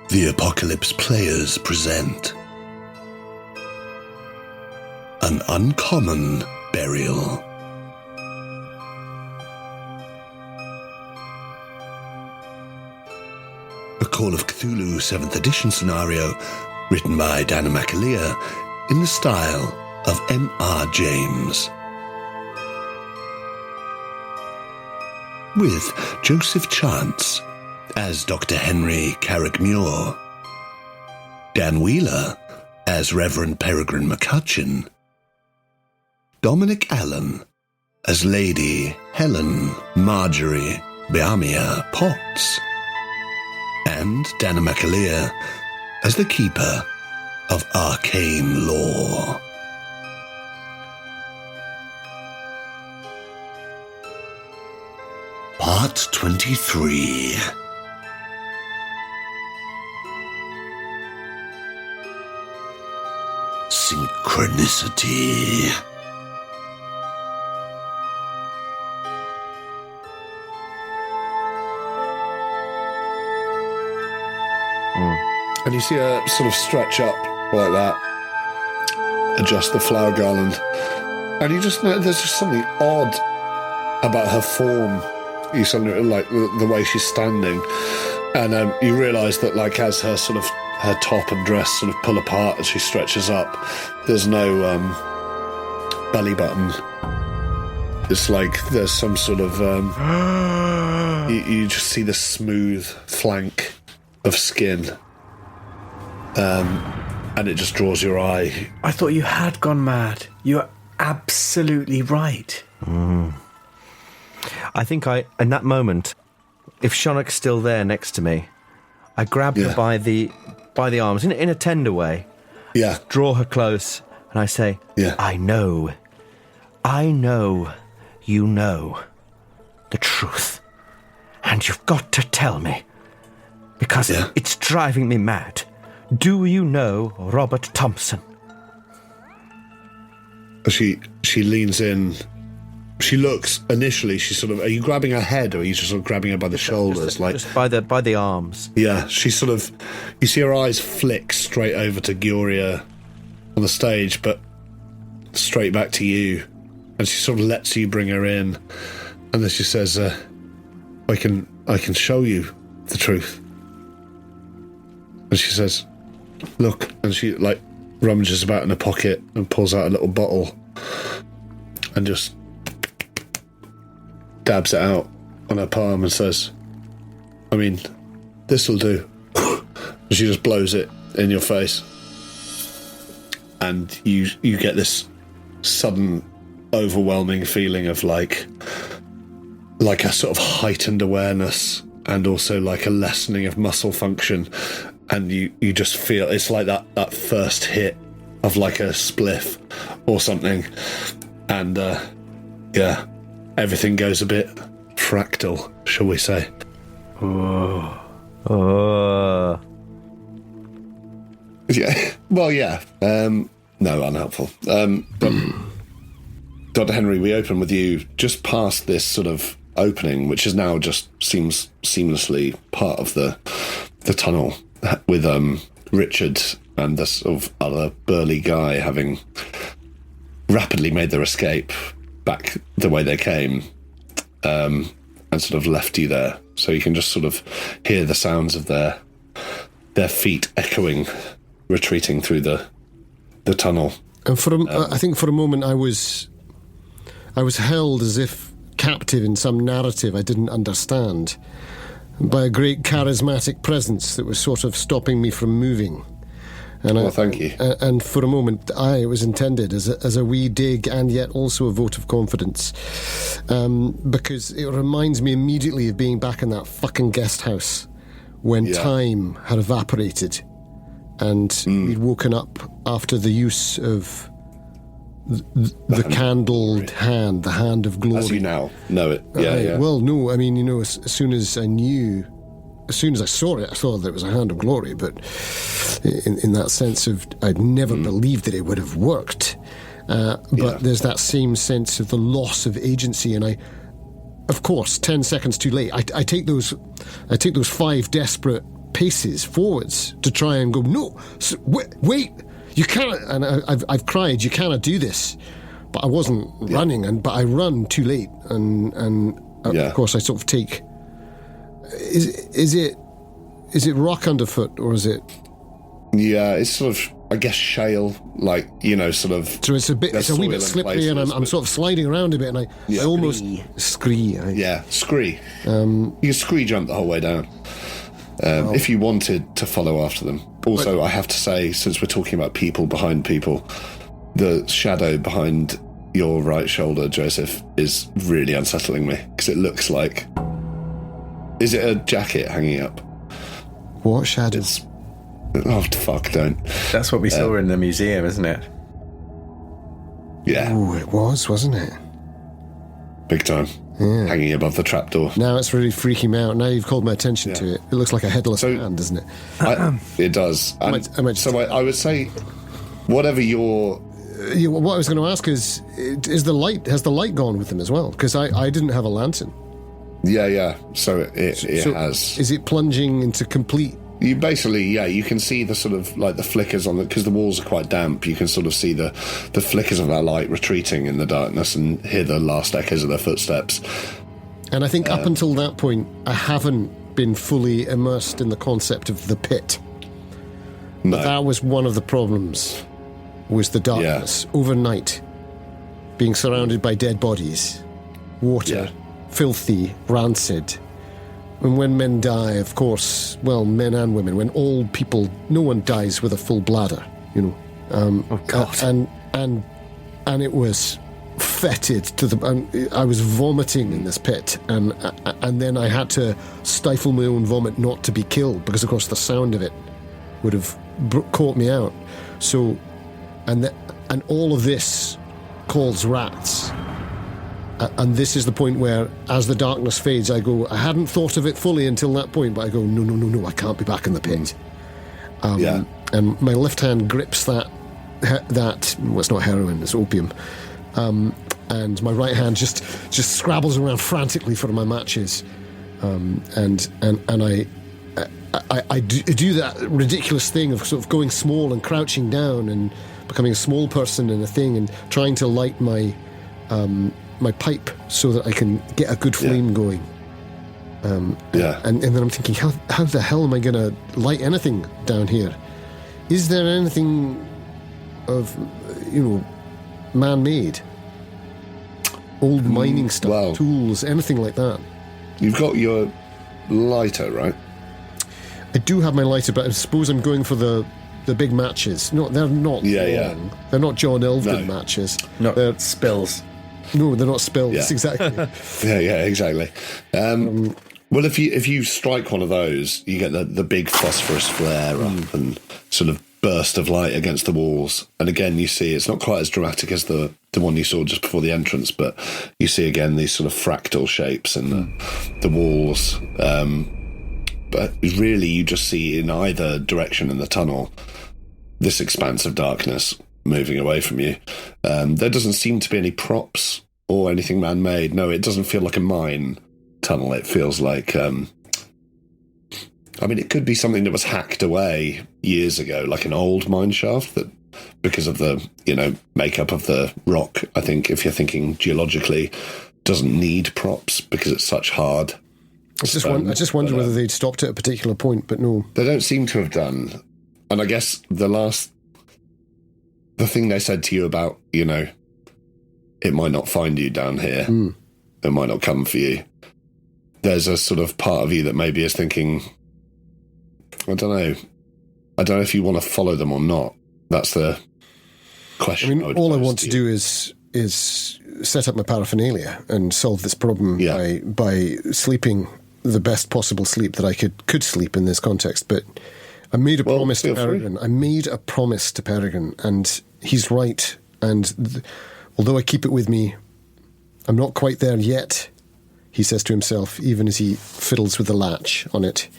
The Apocalypse Players present an uncommon burial. A Call of Cthulhu 7th edition scenario written by Danann McAleer in the style of M.R. James. With Joseph Chance as Dr. Henry Carraig-Muire, Dan Wheeler as Reverend Perregrine McCutcheon, Dominic Allen as Lady Helen Marjorie Bjarmia Potts, and Danann McAleer as the Keeper of Arcane Lore. Part 23. Synchronicity. And you see her sort of stretch up like that, adjust the flower garland, and you just know there's just something odd about her form. You suddenly like the way she's standing, and you realise that like as her sort of her top and dress sort of pull apart as she stretches up, there's no belly button. It's like there's some sort of you just see the smooth flank of skin, and it just draws your eye. I thought you had gone mad. You're absolutely right. I think in that moment, if Shonnock's still there next to me, I grab her by the arms in a tender way. Yeah. Draw her close, and I say, Yeah. I know you know the truth. And you've got to tell me, because it's driving me mad. Do you know Robert Thompson? She leans in. She looks, initially, she's sort of, are you grabbing her head, or are you just sort of grabbing her by the shoulders? Just by the arms. Yeah, she sort of, you see her eyes flick straight over to Gioria on the stage, but straight back to you. And she sort of lets you bring her in. And then she says, I can show you the truth. And she says, look, and she like rummages about in her pocket and pulls out a little bottle and just dabs it out on her palm and says, I mean, this'll do. And she just blows it in your face. And you get this sudden, overwhelming feeling of like a sort of heightened awareness and also like a lessening of muscle function. And you just feel, it's like that first hit of like a spliff or something. And, everything goes a bit fractal, shall we say. Yeah. Well, yeah. No, unhelpful. But Dr. Henry, we open with you just past this sort of opening, which is now just seems seamlessly part of the tunnel, with Richard and this sort of other burly guy having rapidly made their escape back the way they came, and sort of left you there. So you can just sort of hear the sounds of their feet echoing, retreating through the tunnel. And I think for a moment I was held as if captive in some narrative I didn't understand, by a great charismatic presence that was sort of stopping me from moving. And thank you. And for a moment, it was intended as a wee dig, and yet also a vote of confidence, because it reminds me immediately of being back in that fucking guest house when time had evaporated, and we'd woken up after the use of the candled hand, the hand of glory. As you now know it. Yeah. Well, no, I mean, as soon as I saw it, I thought that it was a hand of glory, but in that sense of, I'd never believed that it would have worked. But there's that same sense of the loss of agency, and I, of course, 10 seconds too late, I take those 5 desperate paces forwards to try and go, no, wait, you can't. And I've cried, you cannot do this. But I wasn't running, but I run too late, and of course I sort of take. Is it rock underfoot, or is it? Yeah, it's sort of, I guess, shale, like, sort of. So it's a wee bit slippery, and I'm sort of sliding around a bit, and I almost scree. Scree. You can scree jump the whole way down. If you wanted to follow after them. Also, I have to say, since we're talking about people behind people, the shadow behind your right shoulder, Joseph, is really unsettling me, because it looks like... Is it a jacket hanging up? What shadow? Oh, fuck, don't. That's what we saw in the museum, isn't it? Yeah. Oh, it was, wasn't it? Big time. Yeah. Hanging above the trapdoor. Now it's really freaking me out. Now you've called my attention to it. It looks like a headless hand, doesn't it? It does. And I would say, whatever your... what I was going to ask is has the light gone with them as well? Because I didn't have a lantern. Yeah. So it has. Is it plunging into complete... You basically, you can see the sort of, like, the flickers on because the walls are quite damp, you can sort of see the flickers of our light retreating in the darkness and hear the last echoes of their footsteps. And I think up until that point, I haven't been fully immersed in the concept of the pit. No. But that was one of the problems, was the darkness. Overnight, being surrounded by dead bodies, water, filthy, rancid. And when men die, of course, well, men and women, when old people, no one dies with a full bladder, oh God! And it was fetid to the. I was vomiting in this pit, and then I had to stifle my own vomit not to be killed, because of course the sound of it would have caught me out. So, and all of this calls rats. And this is the point where, as the darkness fades, I go, I hadn't thought of it fully until that point, but I go, no, I can't be back in the pit. And my left hand grips that, well, it's not heroin, it's opium. And my right hand just scrabbles around frantically for my matches. And I do that ridiculous thing of sort of going small and crouching down and becoming a small person in a thing and trying to light my pipe so that I can get a good flame going. And then I'm thinking, how the hell am I going to light anything down here? Is there anything of, man-made? Old mining stuff, tools, anything like that? You've got your lighter, right? I do have my lighter, but I suppose I'm going for the big matches. No, they're not long. They're not John Elfden matches. No, they're spills. No, they're not spills, exactly. Exactly. Well, if you strike one of those, you get the big phosphorus flare up and sort of burst of light against the walls. And again, you see it's not quite as dramatic as the one you saw just before the entrance, but you see again these sort of fractal shapes in the walls. But really, you just see in either direction in the tunnel this expanse of darkness moving away from you. There doesn't seem to be any props or anything man-made. No, it doesn't feel like a mine tunnel. It feels like... it could be something that was hacked away years ago, like an old mine shaft that, because of the, makeup of the rock, I think, if you're thinking geologically, doesn't need props because it's such hard I just wonder whether they'd stopped at a particular point, but no. They don't seem to have done. And I guess the thing they said to you about, it might not find you down here. It might not come for you. There's a sort of part of you that maybe is thinking, I don't know if you want to follow them or not. That's the question. All I want to do is set up my paraphernalia and solve this problem by sleeping the best possible sleep that I could sleep in this context. But I made a promise to Perregrine. I made a promise to Perregrine, and he's right. And although I keep it with me, I'm not quite there yet, he says to himself, even as he fiddles with the latch on it.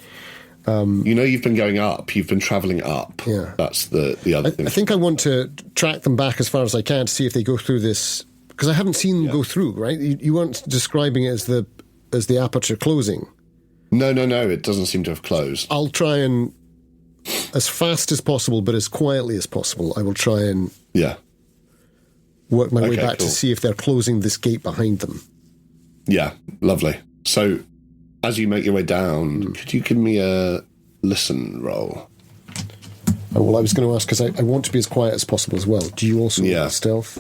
You've been going up. You've been travelling up. Yeah. That's the other thing. I think I want to track them back as far as I can to see if they go through this, because I haven't seen them go through, right? You weren't describing it as the aperture closing. No, it doesn't seem to have closed. I'll try and, as fast as possible, but as quietly as possible, I will try and work my way back to see if they're closing this gate behind them. Yeah, lovely. So, as you make your way down, could you give me a listen roll? Oh, well, I was going to ask, because I want to be as quiet as possible as well. Do you also want stealth?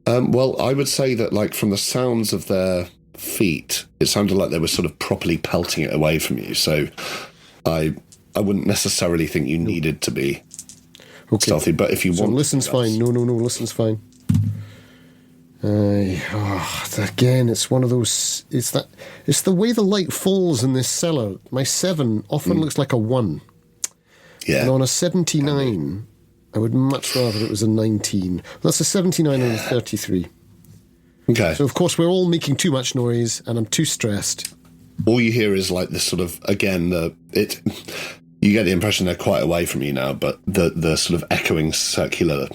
Well, I would say that, like, from the sounds of their feet, it sounded like they were sort of properly pelting it away from you. So I wouldn't necessarily think you needed to be stealthy, but if you want... listen's fine. No, listen's fine. Again, it's one of those... It's the way the light falls in this cellar. My 7 often looks like a 1. Yeah. And on a 79, I would much rather it was a 19. That's a 79 and a 33. Okay. So, of course, we're all making too much noise, and I'm too stressed. All you hear is, like, this sort of, again, you get the impression they're quite away from you now, but the sort of echoing circular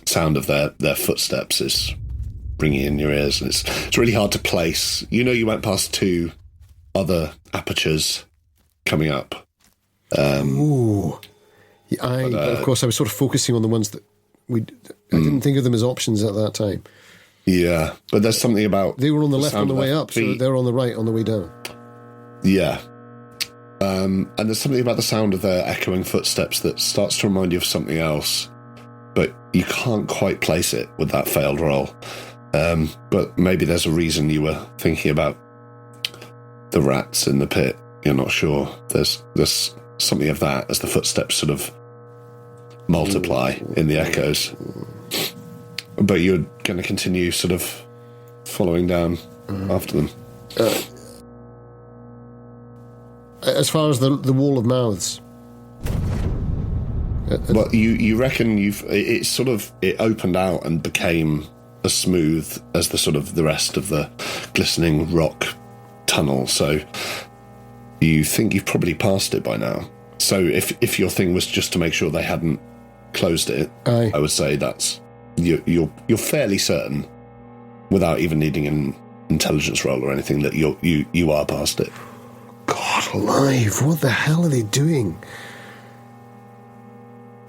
sound of their footsteps is ringing in your ears, and it's really hard to place. You know, you went past 2 other apertures coming up. But of course, I was sort of focusing on the ones that I didn't think of them as options at that time. Yeah, but there's something about... They were on the left on the way up, so they're on the right on the way down. Yeah. And there's something about the sound of their echoing footsteps that starts to remind you of something else, but you can't quite place it with that failed roll. But maybe there's a reason you were thinking about the rats in the pit. You're not sure. There's something of that as the footsteps sort of multiply in the echoes. But you're going to continue sort of following down after them. As far as the wall of mouths. Well, you reckon it opened out and became as smooth as the rest of the glistening rock tunnel. So you think you've probably passed it by now. So if your thing was just to make sure they hadn't closed it, I would say that's you're fairly certain, without even needing an intelligence roll or anything, that you are past it. God alive! What the hell are they doing?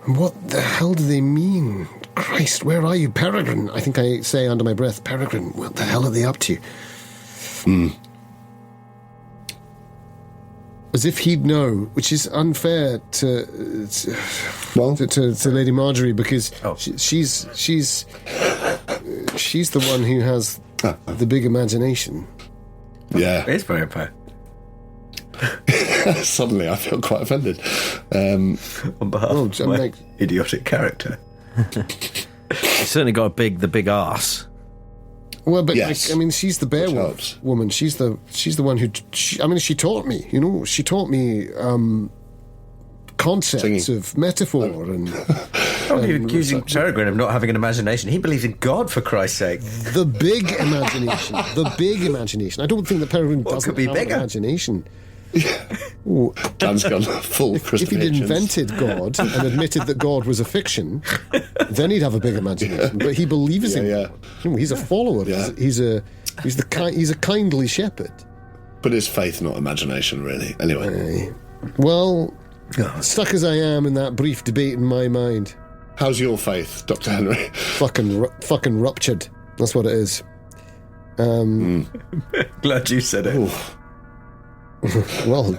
What the hell do they mean? Christ, where are you, Perregrine? I think I say under my breath, Perregrine, what the hell are they up to? As if he'd know, which is unfair to Lady Marjorie, because she's the one who has the big imagination. Yeah, It's very fair. Suddenly, I feel quite offended. On behalf of my idiotic character. He's certainly got the big arse. Well, but yes. I mean, she's the beowulf woman. She's the one who. She taught me. You know, she taught me concepts of metaphor and. You're accusing Perregrine of not having an imagination. He believes in God, for Christ's sake. The big imagination. The big imagination. I don't think that Peregrine doesn't have an imagination. Dan's gone full Christopher If he'd Hitchens. invented God and admitted that God was a fiction, then he'd have a big imagination. But he believes in God. You know, he's a follower. Yeah. He's a kindly shepherd. But is faith not imagination, really? Anyway. Well, stuck as I am in that brief debate in my mind. How's your faith, Dr. Henry? Fucking ruptured. That's what it is. Glad you said it. Oof. Well,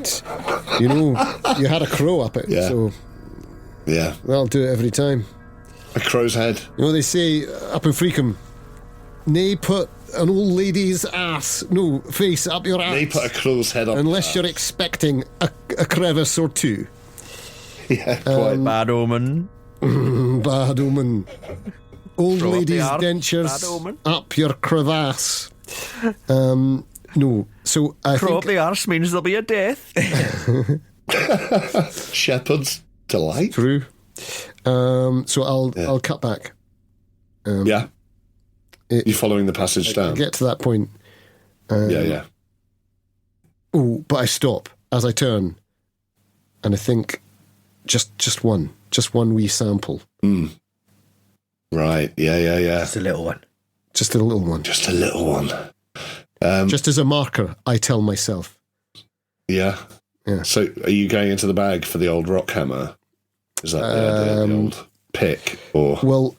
you know, you had a crow up it, so yeah, that'll do it every time. A crow's head. You know, they say up in Freakham, nay put an old lady's face up your ass. They put a crow's head up. Unless you're expecting a crevice or two. Yeah, quite. Bad omen. Bad omen. Old Throw up lady's the arse, bad dentures omen. up your crevasse. No, so I Throw think up the arse means there'll be a death. Shepherd's delight. true. So I'll cut back. Yeah. You're following the passage down. Get to that point. Yeah. Oh, but I stop as I turn, and I think just one wee sample. Right. Yeah. Just a little one. Just a little one. Just a little one. Just as a marker, I tell myself, Yeah. Yeah. So are you going into the bag for the old rock hammer? Is that the old pick? Or Well,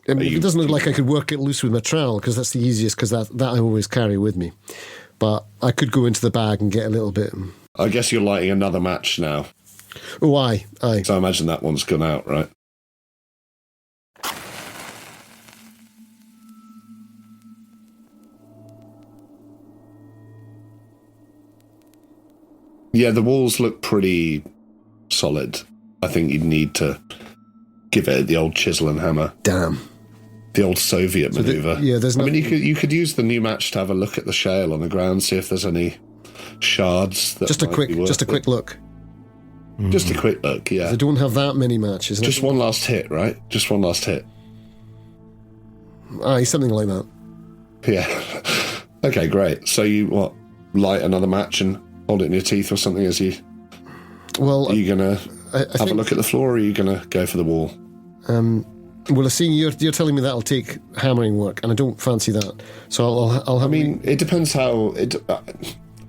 it you- doesn't look like I could work it loose with my trowel, because that's the easiest, because that I always carry with me. But I could go into the bag and get a little bit. I guess you're lighting another match now. Oh, aye. So I imagine that one's gone out, right? Yeah, the walls look pretty solid. I think you'd need to give it the old chisel and hammer. Damn. The old Soviet maneuver. there's I mean, nothing- you could use the new match to have a look at the shale on the ground, see if there's any shards. That Just a might quick be worth it. look. Just a quick look, yeah. I don't have that many matches. Just one last hit, right? Just one last hit. Aye, something like that. Yeah. Okay, great. So you light another match and hold it in your teeth or something? As you Well, are you gonna I have think, a look at the floor, or are you gonna go for the wall? well, seeing you're telling me that'll take hammering work, and I don't fancy that. So I'll have. I mean, it depends how it.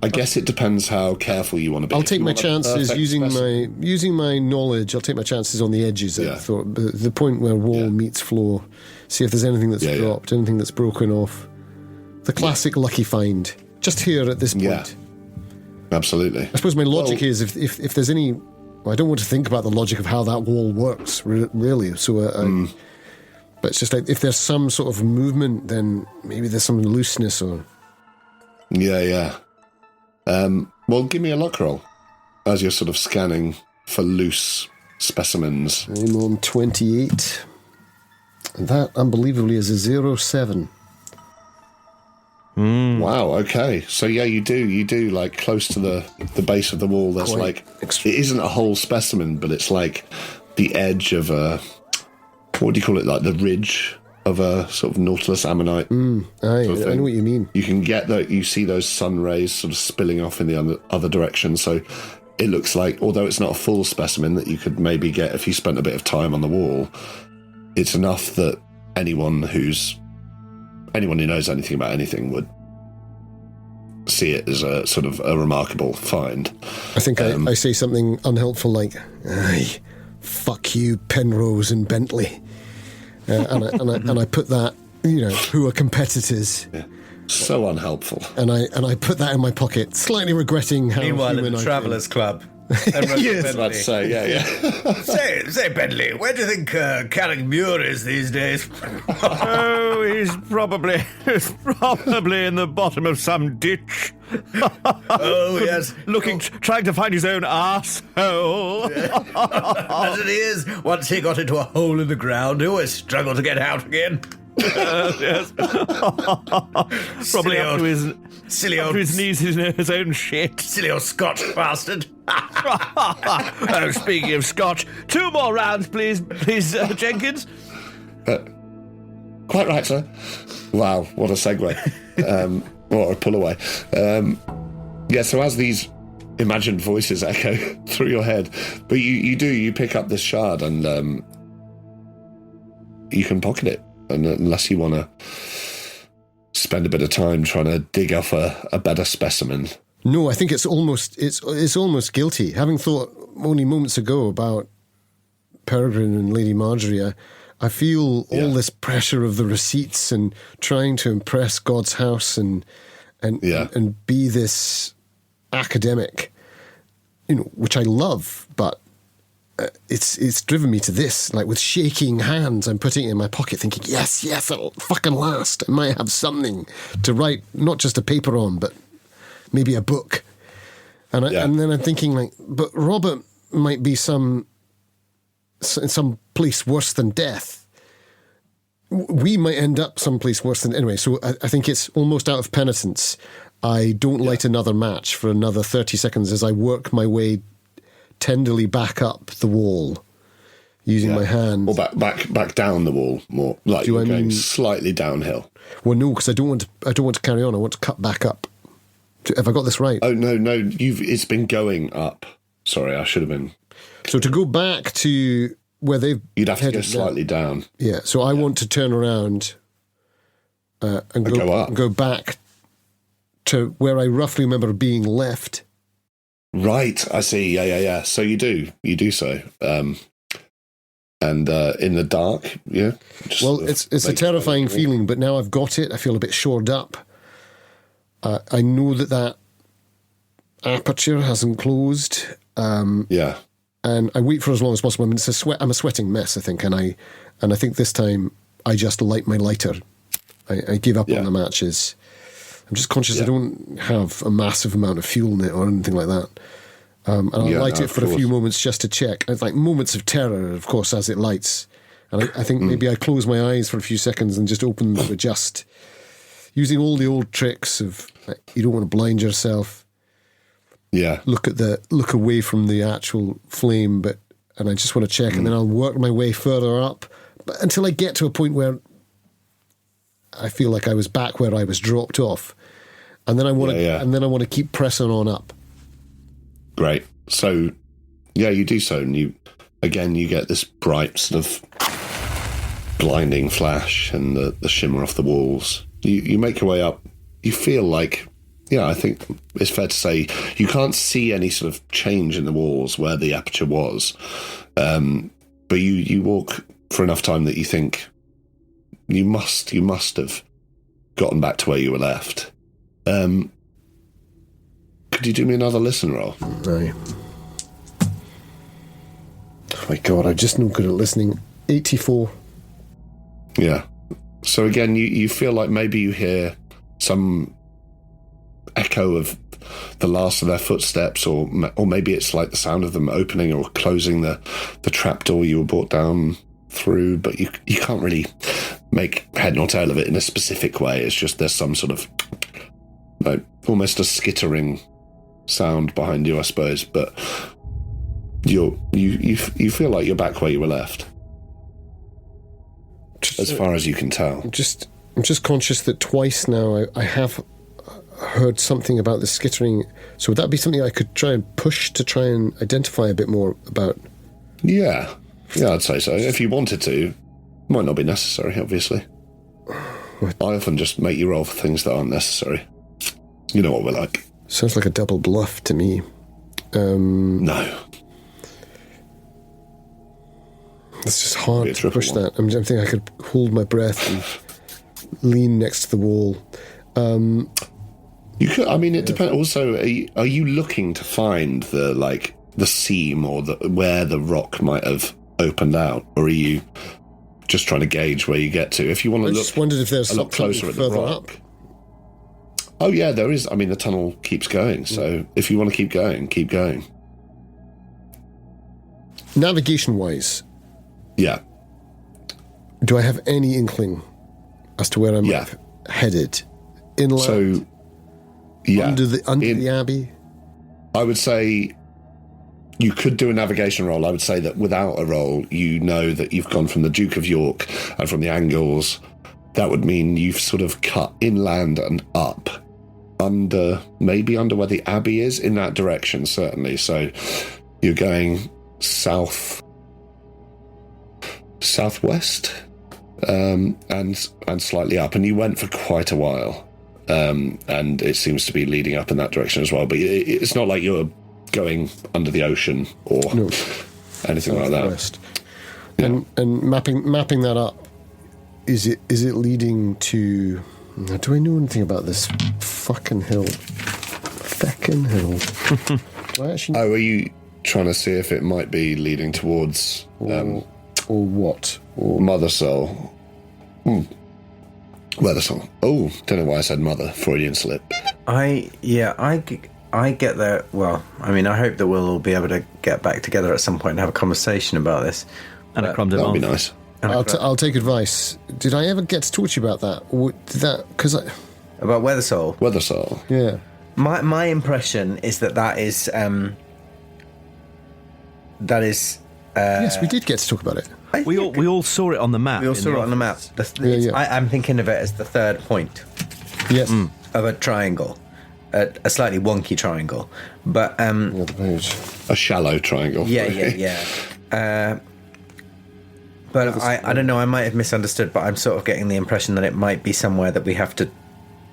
I guess it depends how careful you want to be. I'll If take you my want a chances perfect using specimen- using my knowledge. I'll take my chances on the edges. Yeah. I thought the point where wall meets floor. See if there's anything that's dropped, anything that's broken off. The classic lucky find, just here at this point. Yeah. Absolutely. I suppose my logic is if there's any. Well, I don't want to think about the logic of how that wall works, really. So, but it's just like if there's some sort of movement, then maybe there's some looseness or. Yeah. Well, give me a luck roll as you're sort of scanning for loose specimens. I'm on 28. And that, unbelievably, is a 07. Wow. Okay. So yeah, you do like close to the base of the wall. There's Quite it isn't a whole specimen, but it's like the edge of a, what do you call it? Like the ridge of a sort of Nautilus ammonite. Aye, sort of I thing. know what you mean. You can get that. You see those sun rays sort of spilling off in the other direction. So it looks like, although it's not a full specimen that you could maybe get if you spent a bit of time on the wall, it's enough that anyone who knows anything about anything would see it as a sort of a remarkable find. I think I say something unhelpful like, aye, fuck you, Penrose and Bentley. And I put that, who are competitors. Yeah. So unhelpful. And I put that in my pocket, slightly regretting how Meanwhile, human at the I Travellers Club. Yes. I'd say, yeah. Say, Bentley, where do you think Carraig-Muire is these days? Oh, he's probably in the bottom of some ditch. Oh, yes. Trying to find his own arsehole. As it is, once he got into a hole in the ground, he always struggled to get out again. Yes. Probably up to his knees in his own shit. Silly old Scotch bastard. Oh, speaking of Scotch, 2 more rounds, please, Jenkins. Quite right, sir. Wow, what a segue. What a pull away. So as these imagined voices echo through your head, but you pick up this shard and you can pocket it, and unless you want to spend a bit of time trying to dig off a better specimen. No, I think it's almost guilty. Having thought only moments ago about Perregrine and Lady Marjorie, I feel all this pressure of the receipts and trying to impress God's house and be this academic, which I love, but it's driven me to this. Like with shaking hands, I'm putting it in my pocket, thinking, yes, it'll fucking last. I might have something to write, not just a paper on, but maybe a book. And then I'm thinking, like, but Robert might be in some place worse than death. We might end up someplace worse than... Anyway, so I think it's almost out of penitence. I don't light another match for another 30 seconds as I work my way tenderly back up the wall using my hand. Or back down the wall more. Like you're going slightly downhill. Well, no, because I don't want to carry on. I want to cut back up. Have I got this right? Oh, no, it's been going up. Sorry, I should have been... So to go back to where they've... You'd have to go slightly down. Yeah, so I want to turn around and go up. Go back to where I roughly remember being left Right, I see. Yeah. So you do so. And in the dark, yeah. Well, it's a terrifying feeling, but now I've got it. I feel a bit shored up. I know that aperture hasn't closed. Yeah. And I wait for as long as possible. I mean, I'm a sweating mess, I think, and I think this time I just light my lighter. I give up on the matches. I'm just conscious I don't have a massive amount of fuel in it or anything like that. And I'll light it for a few moments just to check. It's like moments of terror, of course, as it lights. And I think maybe I close my eyes for a few seconds and just open them to adjust. Using all the old tricks of you don't want to blind yourself. Yeah. Look away from the actual flame, and I just want to check, and then I'll work my way further up, but until I get to a point where I feel like I was back where I was dropped off, and then I want to keep pressing on up. Great. So, you do so, and you get this bright sort of blinding flash and the shimmer off the walls. You make your way up. You feel like, I think it's fair to say you can't see any sort of change in the walls where the aperture was, but you walk for enough time that you think you must have gotten back to where you were left. Could you do me another listen roll? Aye. Oh my God, I'm just not good at listening. 84. Yeah. So again, you feel like maybe you hear some echo of the last of their footsteps, or maybe it's like the sound of them opening or closing the trapdoor you were brought down through, but you can't really make head nor tail of it in a specific way. It's just there's some sort of almost a skittering sound behind you, I suppose, but you feel like you're back where you were left, as far as you can tell. I'm just conscious that twice now I have heard something about the skittering. So would that be something I could try and push to try and identify a bit more about? Yeah, I'd say so. If you wanted to, might not be necessary, obviously. I often just make you roll for things that aren't necessary. You know what we're like. Sounds like a double bluff to me. No. It's just hard to push that. I'm thinking I could hold my breath and lean next to the wall. You could. I mean, it depends. Also, are you looking to find the seam or where the rock might have opened out, or are you just trying to gauge where you get to? If you want to look, I just wondered if there's a lot closer at the rock. Up. Oh yeah, there is. I mean, the tunnel keeps going. So if you want to keep going, keep going. Navigation-wise, yeah. Do I have any inkling as to where I'm headed? Inland. So, yeah, under the abbey. I would say you could do a navigation roll. I would say that without a roll, you know that you've gone from the Duke of York and from the angles. That would mean you've sort of cut inland and up maybe under where the abbey is, in that direction, certainly. So you're going southwest, and slightly up, and you went for quite a while, and it seems to be leading up in that direction as well. But it's not like you're going under the ocean or anything like that. Yeah. And mapping that up, is it leading to? Do I know anything about this fucking hill? Are you trying to see if it might be leading towards or what? Or Mother Soul? Weather Soul. Oh, don't know why I said mother. Freudian slip. I get there. Well, I mean, I hope that we'll all be able to get back together at some point and have a conversation about this. And a crumb de That would be nice. I'll take advice. Did I ever get to talk to you about that? About Weather Soul? Weather Soul. Yeah. My impression is that is yes, we did get to talk about it. We all saw it on the map. We all saw it on the map. I'm thinking of it as the third point. Yes. Of a triangle. A slightly wonky triangle. But a shallow triangle. Yeah. But I don't know, I might have misunderstood, but I'm sort of getting the impression that it might be somewhere that we have to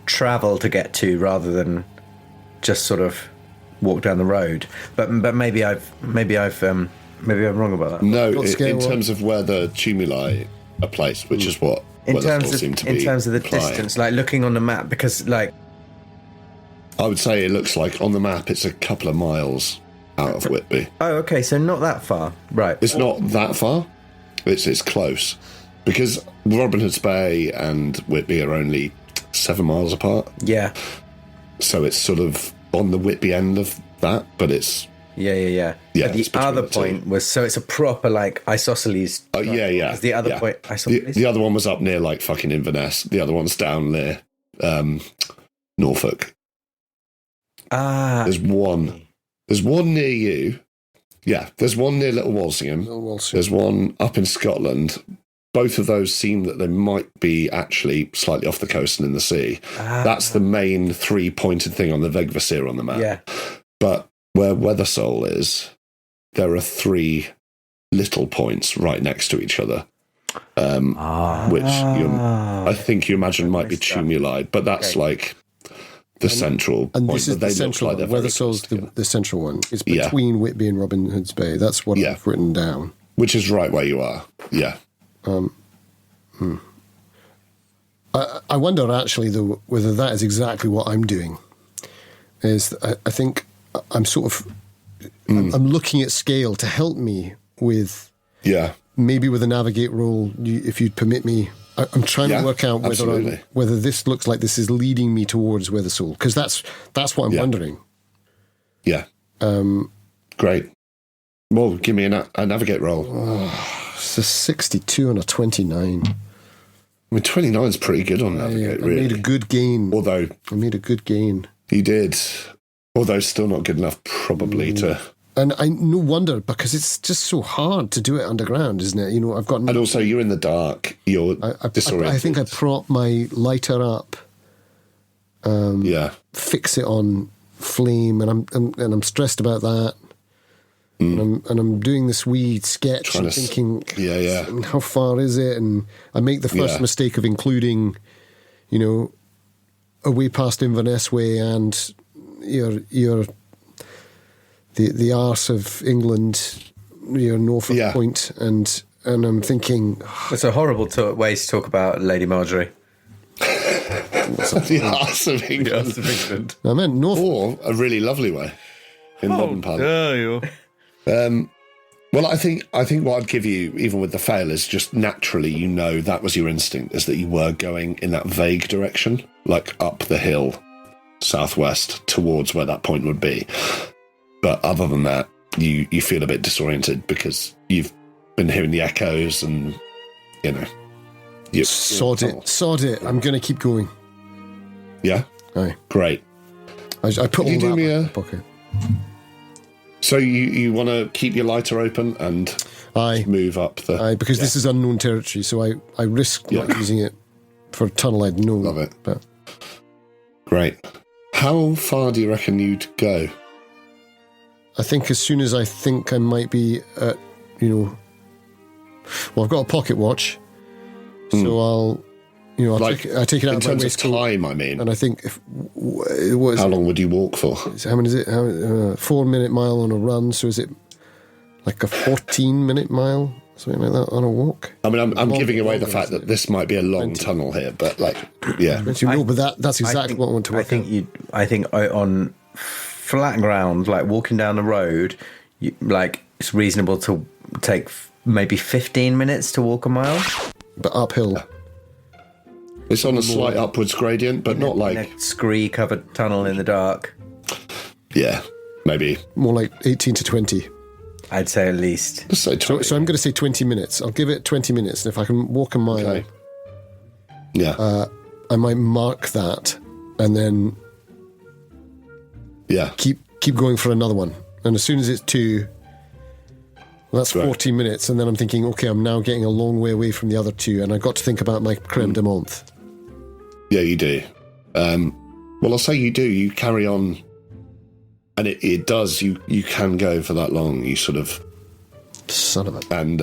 travel to get to rather than just sort of walk down the road. But maybe I'm wrong about that. No, Not scale in one. terms of where the tumuli are placed, which is what In Weatherfall terms of seemed to be the implying. distance, like looking on the map, because like I would say it looks like on the map it's a couple of miles out of Whitby. oh, okay, so not that far, right? It's not that far. It's close because Robin Hood's Bay and Whitby are only 7 miles apart. Yeah, So it's sort of on the Whitby end of that, but it's yeah. Yeah, But it's the between other the two. point was so it's a proper like isosceles. yeah. 'Cause the other yeah. point, isosceles. The other one was up near like fucking Inverness. The other one's down near Norfolk. There's one near you. Yeah, there's one near Little Walsingham. There's one up in Scotland. Both of those seem that they might be actually slightly off the coast and in the sea. That's the main 3-pointed thing on the Vegvasir on the map. Yeah. But where Weathersole is, there are 3 little points right next to each other, which I think you imagine might be tumuli, but that's like the central And point. this is but they the central look like one. they're very Weathersole's close together. the central one. It's Yeah. between Whitby and Robin Hood's Bay. That's what Yeah. I've written down. Which is right where you are. Yeah. I wonder actually though whether that is exactly what I'm doing. I think I'm sort of I'm looking at scale to help me with Yeah. maybe with a navigate roll if you'd permit me. I'm trying Yeah, to work out absolutely. whether this looks like this is leading me towards Weathersole because that's what I'm Yeah. wondering. Yeah. Great. Well, give me a navigate roll. It's a 62 and a 29. I mean, 29 is pretty good on navigate, I really. made a good gain. Although I made a good gain. you did. Although still not good enough, probably, to... And I no wonder because it's just so hard to do it underground, isn't it? You know, I've got. And also, you're in the dark. You're disoriented. I think I prop my lighter up, Yeah. fix it on flame, and I'm stressed about that. And I'm doing this wee sketch Trying and to thinking, yeah. how far is it? And I make the first Yeah. mistake of including, you know, away past Inverness Way and your the arse of England, your Norfolk Yeah. Point, and I'm thinking, It's a horrible way to talk about Lady Marjorie. The arse of England. I meant Norfolk. Or a really lovely way. In modern parlance. Well, I think what I'd give you, even with the fail, is just naturally, you know, that was your instinct, is that you were going in that vague direction, like up the hill, southwest, towards where that point would be. But other than that, you feel a bit disoriented because you've been hearing the echoes and, you know. Sod it. I'm going to keep going. Yeah? Aye. Great. I put Could you all do that me in a- my pocket. So you want to keep your lighter open and Aye. move up the... Aye, because this is unknown territory, so I risk not Yeah. using it for a tunnel I'd know. Love it. But Great. How far do you reckon you'd go? I think as soon as I think I might be at, well, I've got a pocket watch, so I'll take it out in of my terms of waistcoat, time, I mean. and I think what is How it? long would you walk for? How many is it? 4-minute mile on a run, so is it like a 14-minute mile, something like that on a walk? I mean, I'm Long- giving away the longer, fact isn't that it? this might be a long tunnel here, but yeah. But that's exactly what I want to work out. I think on flat ground, like walking down the road, it's reasonable to take maybe 15 minutes to walk a mile. But uphill. It's on a slight upwards gradient, but not in like, a scree-covered tunnel in the dark. yeah, maybe. More like 18 to 20. I'd say at least. Let's say 20. So I'm going to say 20 minutes. I'll give it 20 minutes, and if I can walk a mile, Okay. Yeah, I might mark that, and then yeah. keep going for another one. And as soon as it's 2, that's Right. 40 minutes, and then I'm thinking, okay, I'm now getting a long way away from the other 2, and I got to think about my creme de menthe. Yeah, you do. Well, I'll say you do. You carry on, and it does. You can go for that long. You sort of, Son of a... and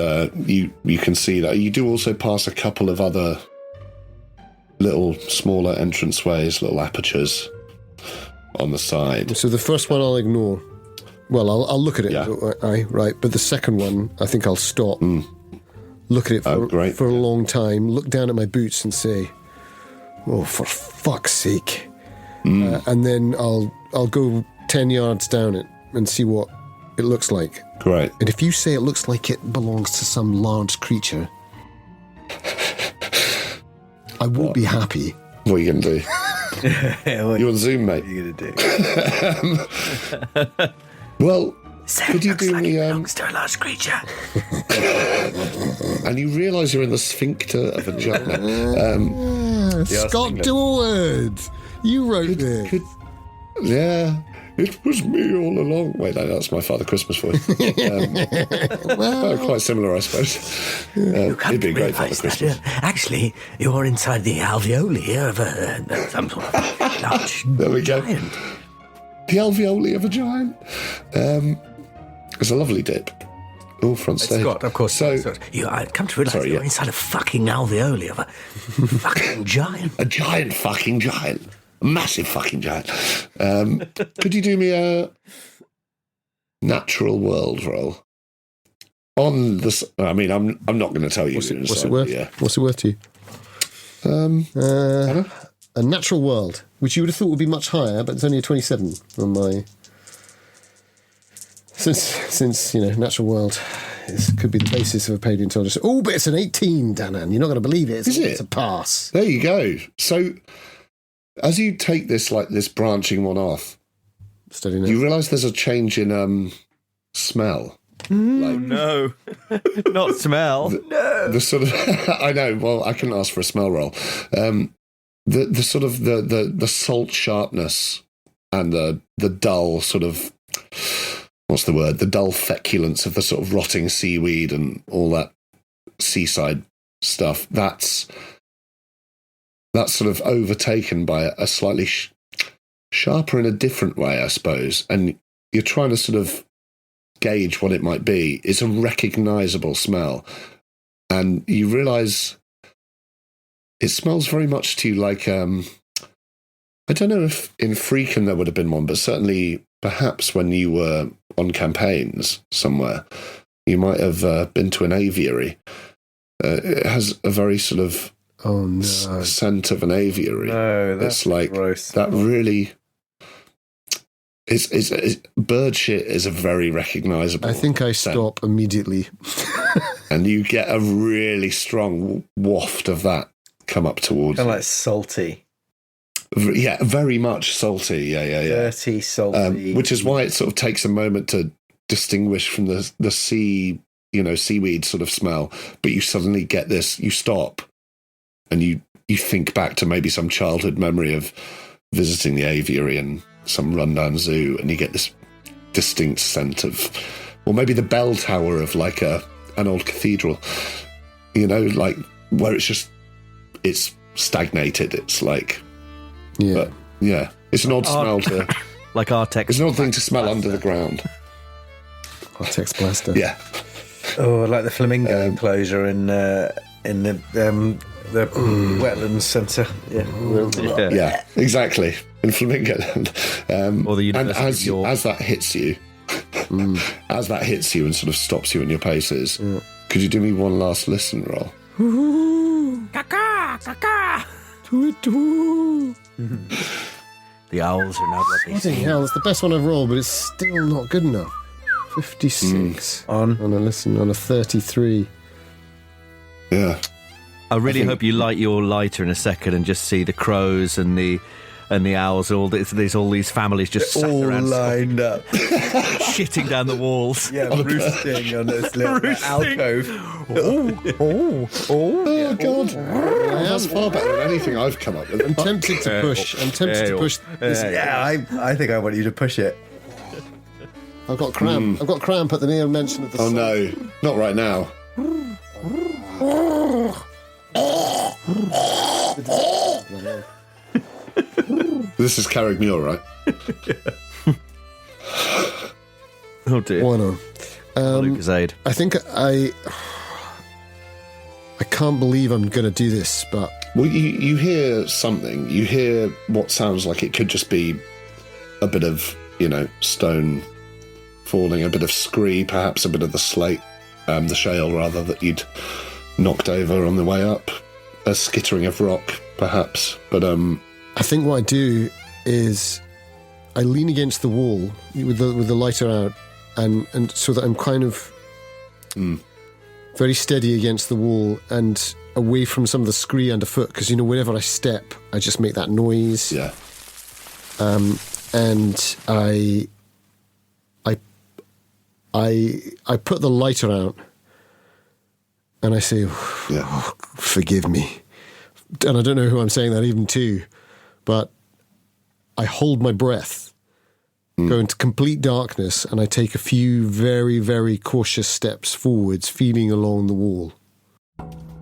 you can see that. You do also pass a couple of other little smaller entranceways, little apertures on the side. So the first one I'll ignore. Well, I'll look at it. Yeah. Right. But the second one, I think I'll stop. Look at it for a long time. Look down at my boots and say, "Oh, for fuck's sake!" And then I'll go 10 yards down it and see what it looks like. Great. And if you say it looks like it belongs to some large creature, I won't be happy. What are you going to do? You on Zoom, mate? What are you going to do? Well, could you do me... to a large creature. and you realise you're in the sphincter of a vagina. Scott Dorward! You wrote this. Yeah. It was me all along. Wait, no, that's my Father Christmas voice. Quite similar, I suppose. It'd be a great Father Christmas. Actually, you're inside the alveoli of some sort of large There we go. giant. The alveoli of a giant. It's a lovely dip. All front stage. Scott, of course. So, I come to realise you're inside a fucking alveoli of a fucking giant. a giant fucking giant. A massive fucking giant. Could you do me a natural world roll? On this, I mean, I'm not going to tell you. What's it worth? Yeah. What's it worth to you? A natural world, which you would have thought would be much higher, but it's only a 27 on my. Since natural world could be the basis of a paleontologist. Oh, but it's an 18, Danann. You're not going to believe it. It's a pass. There you go. So, as you take this branching one off, Studying you realise there's a change in smell. No, not smell. The sort of I know. Well, I couldn't ask for a smell roll. The sort of the salt sharpness and the dull sort of. What's the word? The dull feculence of the sort of rotting seaweed and all that seaside stuff. That's sort of overtaken by a slightly sharper in a different way, I suppose. And you're trying to sort of gauge what it might be. It's a recognisable smell. And you realise it smells very much to you like, I don't know if in Freakin there would have been one, but certainly perhaps when you were on campaigns somewhere, you might have been to an aviary. It has a very sort of scent of an aviary. No, that's it's like gross. That really. It's bird shit is a very recognisable. I think I scent. stop immediately. And you get a really strong waft of that come up towards Kind you. of like salty. Yeah, very much salty. Yeah. Dirty, salty. Which is why it sort of takes a moment to distinguish from the sea, seaweed sort of smell. But you suddenly get this, you stop and you think back to maybe some childhood memory of visiting the aviary and some rundown zoo, and you get this distinct scent of, or maybe the bell tower of like an old cathedral, like where it's stagnated. It's like, Yeah. but yeah, it's an odd smell to, Like Artex. it's an odd thing to smell under the ground. Artex Blaster. Yeah. Oh, like the flamingo enclosure in the wetlands centre. Yeah. Yeah, exactly. In Flamingo Land. Or the and University of York. as that hits you, as that hits you and sort of stops you in your paces, could you do me one last listen roll? The owls are now bloody. Bloody hell, it's the best one I've rolled, but it's still not good enough. 56 on a 33. Yeah. I really hope you light your lighter in a second and just see the crows and the owls. All these families just sat All around lined up. shitting down the walls. Yeah, roosting on this little alcove. Oh, God. That's far better than anything I've come up with. I'm tempted to push. This. Yeah, I think I want you to push it. I've got cramp. I've got cramp at the mere mention of the Oh, sun. no. Not right now. This is Carraig-Muire, right? Oh dear. Why not? Lucasade. I think I can't believe I'm going to do this, but Well, you hear something. You hear what sounds like it could just be a bit of, stone falling, a bit of scree, perhaps a bit of the slate, the shale rather, that you'd knocked over on the way up, a skittering of rock, perhaps. But I think what I do is I lean against the wall with the lighter out, and so that I'm kind of very steady against the wall and away from some of the scree underfoot, because whenever I step, I just make that noise. Yeah. And I put the lighter out, and I say, "Forgive me," and I don't know who I'm saying that even to, but I hold my breath, go into complete darkness, and I take a few very, very cautious steps forwards, feeling along the wall.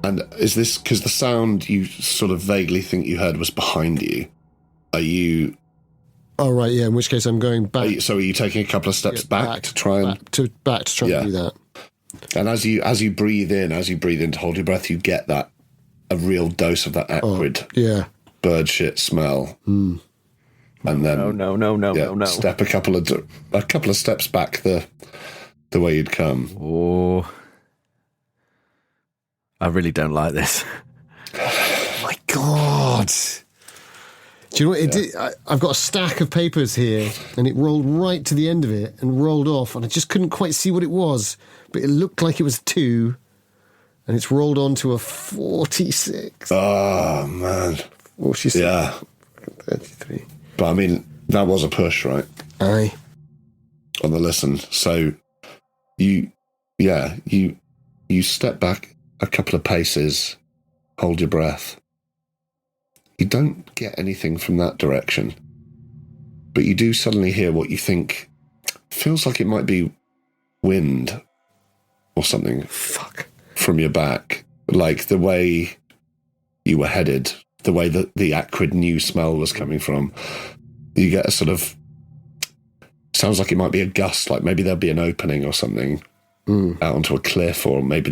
And is this because the sound you sort of vaguely think you heard was behind you? Are you... Oh, right, yeah, in which case I'm going back. Are you taking a couple of steps back to try and... Back to try and do that. And as you breathe in to hold your breath, you get a real dose of that acrid bird shit smell. And then... No. Step a couple of steps back the way you'd come. Oh... I really don't like this. Oh my God. Do you know what it did? I've got a stack of papers here, and it rolled right to the end of it and rolled off, and I just couldn't quite see what it was, but it looked like it was 2, and it's rolled onto a 46. Oh, man. 46. Yeah. 33. But I mean, that was a push, right? Aye. On the listen. So you step back a couple of paces, hold your breath. You don't get anything from that direction, but you do suddenly hear what you think feels like it might be wind or something. Fuck. From your back, like the way you were headed, the way that the acrid new smell was coming from. You get a sort of, sounds like it might be a gust, like maybe there'll be an opening or something out onto a cliff, or maybe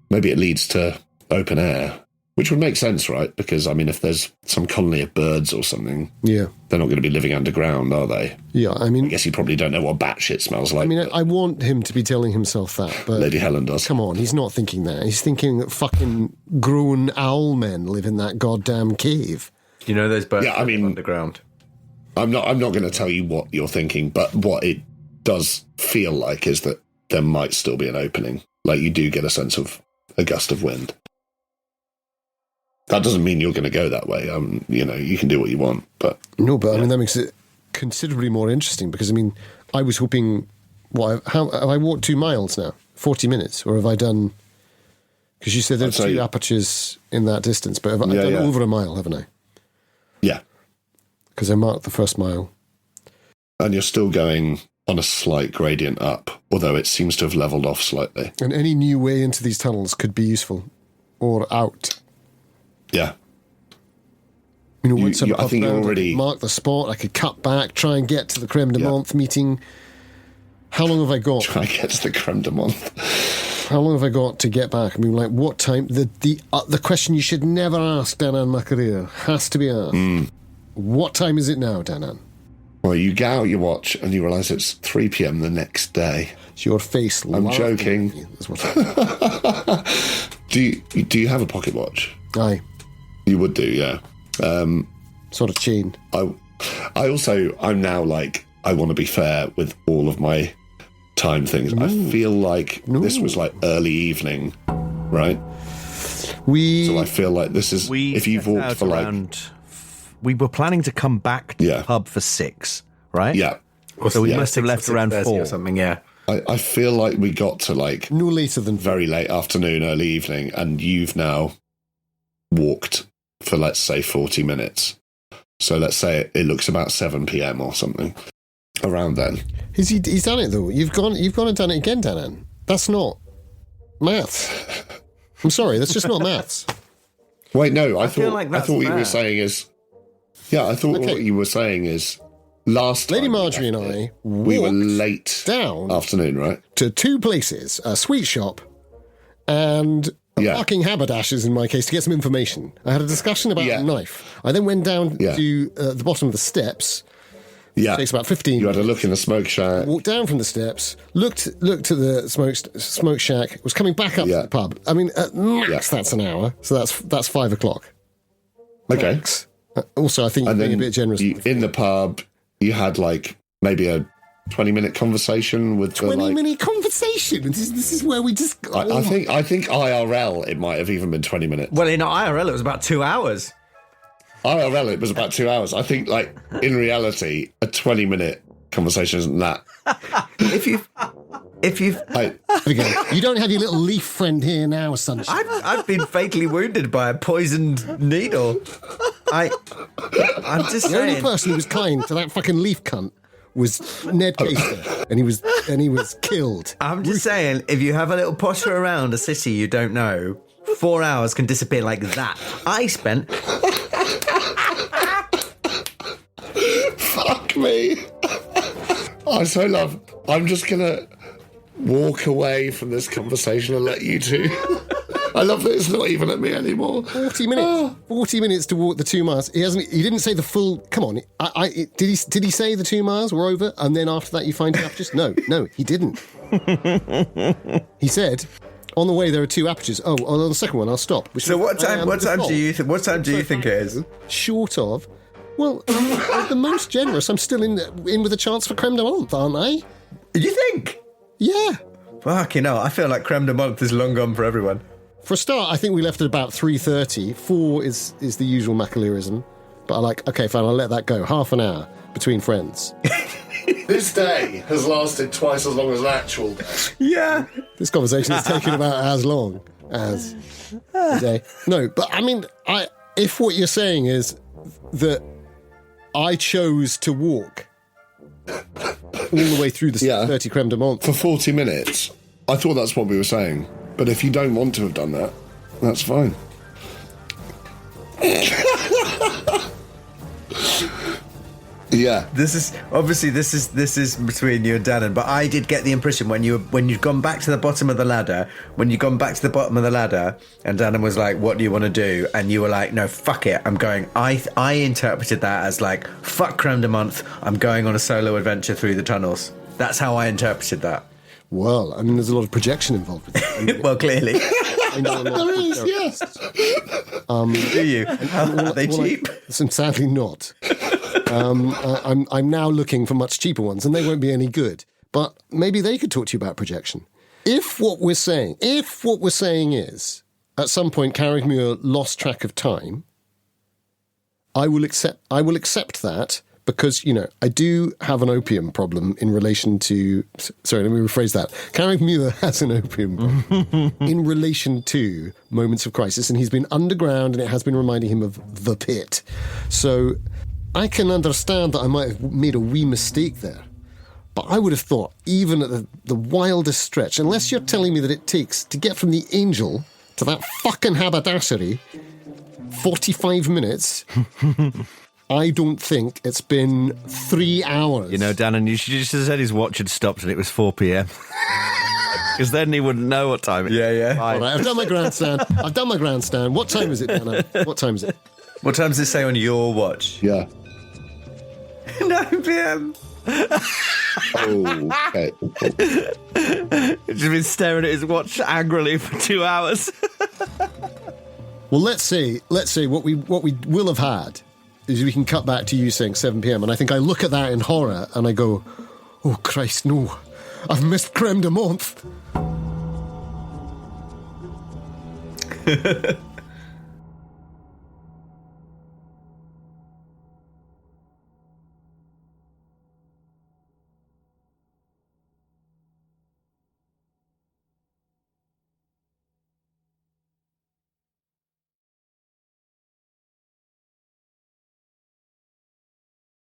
maybe it leads to open air, which would make sense, right? Because, I mean, if there's some colony of birds or something, they're not going to be living underground, are they? Yeah, I mean... I guess you probably don't know what batshit smells like. I mean, I want him to be telling himself that, but... Lady Helen does. Come on, he's not thinking that. He's thinking that fucking grown owl men live in that goddamn cave. You know those birds live underground? I'm not going to tell you what you're thinking, but what it does feel like is that there might still be an opening. Like, you do get a sense of a gust of wind. That doesn't mean you're going to go that way. You can do what you want, but... No, but I mean, that makes it considerably more interesting, because, I mean, I was hoping... Have I walked 2 miles now? 40 minutes? Or have I done... Because you said there's 2 apertures in that distance, but I've done over a mile, haven't I? Yeah. Because I marked the first mile. And you're still going on a slight gradient up, although it seems to have levelled off slightly. And any new way into these tunnels could be useful. Or out. Yeah. Once I'm I think you already mark the spot, I could cut back, try and get to the creme de menthe meeting. How long have I got? Try and get to the creme de menthe. How long have I got to get back? I mean, like, what time? The question you should never ask Danann McAleer has to be asked. What time is it now, Danann? Well, you get out your watch and you realise it's 3 p.m. the next day. It's your face. I'm joking. Do you have a pocket watch? Aye. You would do, yeah. Sort of chain. I'm now like, I want to be fair with all of my time things. I feel like this was like early evening, right? So I feel like this is, if you've walked for like... We were planning to come back to the pub for 6, right? Yeah. So we must have left around 4 or something, yeah. I feel like we got to like... No later than... Very late afternoon, early evening, and you've now walked for, let's say, 40 minutes. So let's say it looks about 7 p.m. or something. Around then. He's done it, though. You've gone and done it again, Danann. That's not maths. I'm sorry, that's just not maths. Wait, no, I thought what you were saying is... Yeah, I thought what you were saying is last time... Lady Marjorie and I we were late down afternoon, right? To 2 places, a sweet shop and fucking haberdashers, in my case, to get some information. I had a discussion about a knife. I then went down to the bottom of the steps Yeah. Takes about 15 You had a minutes. look in the smoke shack. Walked down from the steps, looked at the smoke shack, was coming back up to the pub. I mean, at max, that's an hour. So that's 5 o'clock. Okay. Max. Also, I think you're being a bit generous. In the pub, you had like maybe a 20-minute conversation with 20-minute conversation. This is where we just. I think IRL it might have even been 20 minutes. Well, in IRL, it was about 2 hours. IRL it was about 2 hours. I think like in reality, a 20-minute conversation isn't that. If you've you don't have your little leaf friend here now, sunshine. I've been fatally wounded by a poisoned needle. I'm just The only saying. person who was kind to that fucking leaf cunt was Ned Caster, and he was killed. I'm just saying, if you have a little potter around a city you don't know, 4 hours can disappear like that. I spent. Fuck me. I so love. I'm just gonna walk away from this conversation and let you two. I love that it's not even at me anymore. 40 minutes. 40 minutes to walk the 2 miles. He didn't say the full. Come on. Did he say the 2 miles were over? And then after that, you find the apertures? No, he didn't. He said, on the way there are 2 apertures. Oh, on the second one, I'll stop. So what time do you think it is? Short of. Well, the most generous. I'm still in with a chance for creme de menthe, aren't I? You think? Yeah. Fucking hell, I feel like creme de menthe is long gone for everyone. For a start, I think we left at about 3:30. 4 is the usual McAleerism. But I like, okay, fine, I'll let that go. Half an hour between friends. This day has lasted twice as long as an actual day. Yeah. This conversation has taken about as long as a day. No, but I mean, if what you're saying is that I chose to walk all the way through the 30 creme de menthe. For 40 minutes. I thought that's what we were saying. But if you don't want to have done that, that's fine. Yeah. This is between you and Danann, but I did get the impression when you'd gone back to the bottom of the ladder, and Danann was like, "What do you want to do?" and you were like, "No, fuck it, I'm going." I interpreted that as like, "Fuck creme de menthe, I'm going on a solo adventure through the tunnels." That's how I interpreted that. Well, I mean, there's a lot of projection involved with it. Well, clearly. There is, yes. Do you? Are they cheap? Sadly not. I'm now looking for much cheaper ones, and they won't be any good. But maybe they could talk to you about projection. If what we're saying is, at some point Carraig-Muire lost track of time, I will accept that, because, you know, I do have an opium problem in relation to... Sorry, let me rephrase that. Carraig-Muire has an opium problem in relation to moments of crisis, and he's been underground, and it has been reminding him of the pit. So I can understand that I might have made a wee mistake there. But I would have thought, even at the wildest stretch, unless you're telling me that it takes, to get from the Angel to that fucking haberdassery, 45 minutes... I don't think it's been 3 hours. You know, Danann, you should just have said his watch had stopped and it was 4 p.m. Because then he wouldn't know what time it is. Yeah. All right, I've done my grandstand. What time is it, Danann? What time is it? What time does it say on your watch? Yeah. 9 p.m. Oh, okay. He's just been staring at his watch angrily for 2 hours. Well, let's say what we will have had is we can cut back to you saying 7 p.m. and I think I look at that in horror and I go, oh Christ, no, I've missed creme de menthe.